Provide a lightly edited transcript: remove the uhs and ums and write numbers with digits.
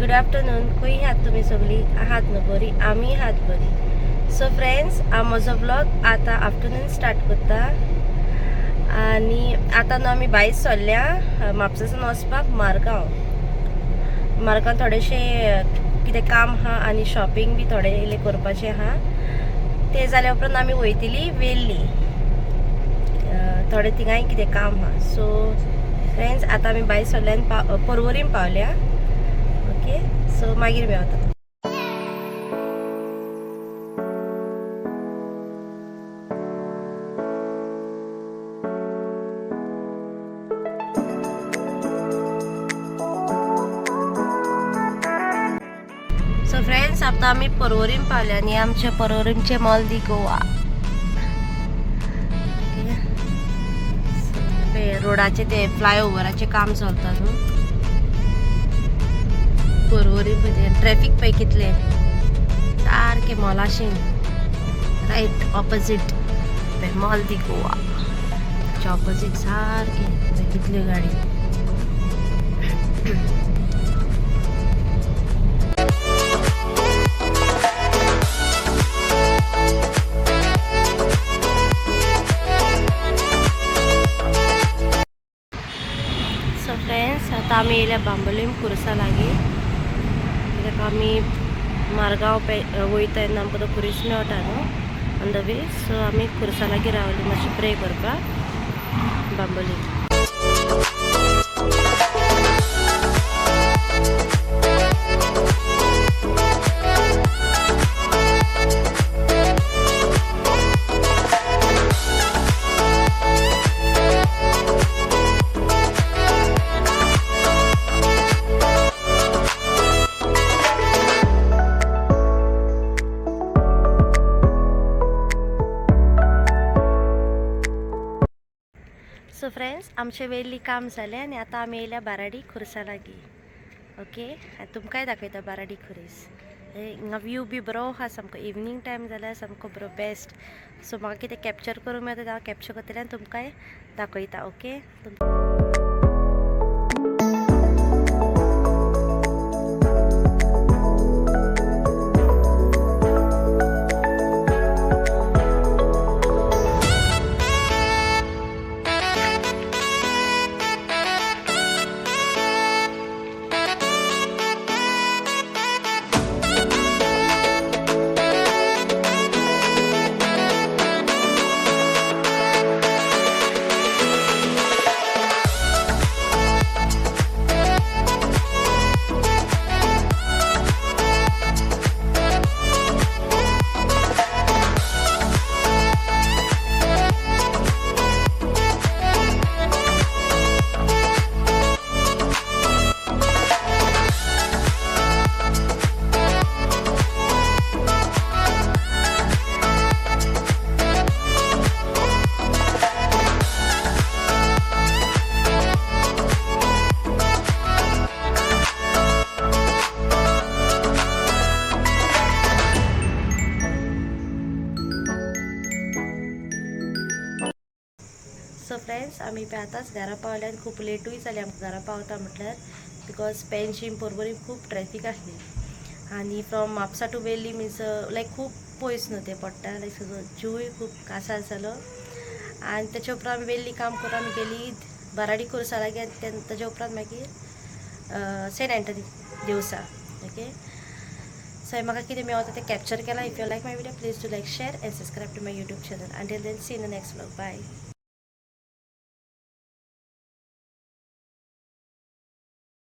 Good afternoon. खंय आहात तुम्ही सगळी? आहात न्हू बरी? आमी आहात बरी. सो फ्रेंड्स, हांव म्हजो ब्लॉग आतां आफ्टरनून स्टार्ट करता. आनी आतां न्हू आमी भायर सरल्या म्हापसासून वचपाक मारगांव थोडेशे कितें काम आहा आनी शॉपिंग बी थोडे इल्लें करपाचें आहा. ते जाल्या उपरांत आमी वयतली वेल्ली. थोडे थिंगाय कितें काम आहा. सो फ्रेंड्स, आतां आमी भायर सरल्यान पर्वरीम पावल्या. ओके, सो मागीर मेळटा. सो फ्रेंड्स, आतां आमी पर्वरीम पावल्या आनी आमचे पर्वरीमचे मॉल दी गोवा. रोडाचे ते फ्लायओव्हराचे काम चलता न्हू पर्वरीम. ट्रॅफिक पळय कितले सारके मॉलाशीं. रायट ऑपोजीट मॉल दी गोवा ऑपोजीट सारके कितले गाडी. सो फ्रेंड्स, आतां आमी येयल्या बांबोलीम खुर्सा लागीं. कित्याक आमी मारगांव वयता तेन्ना आमकां तो खुरीस मेळटा न्हू ऑन द वे. सो आमी खुर्सा लागीं रावली मातशें प्रे करपाक बांबोलीम. सो फ्रेंड्स, आमचे वेल्ली काम जालें आनी आतां आमी येयल्या बाराडी खुर्सा लागीं. ओके, तुमकांय दाखयता बाराडी खुरीस. हिंगा व्यू बी बरो आहा सामको. इवनींग टायम जाल्यार सामको बरो बेस्ट. सो म्हाका कितें कॅप्चर करूंक मेळटा हांव कॅप्चर करतलें आनी तुमकांय दाखयता. ओके. सो फ्रेंड्स, आमी पळय आतांच घरा पावल्या आनी खूब लेटूय जालें आमकां घरा पावता म्हटल्यार. बिकॉज पेनजीम पर्वरीम खूब ट्रॅफिक आसली आनी फ्रॉम म्हापसा टू वेल्ली मिन्स लायक खूब पयस न्हू तें पडटा. लायक सगळो जिवूय खूब कासार जालो. आनी तेच्या उपरांत आमी वेल्ली काम करून आमी गेली बाराडी खुर्सा लागीं आनी तेच्या उपरांत मागीर सेंट एंटनी देवसा. ओके, सो म्हाका कितें मेळटा तें कॅप्चर केलां. If you like my video, please do like, share and subscribe to my YouTube channel. Until then, see in the next vlog. Bye.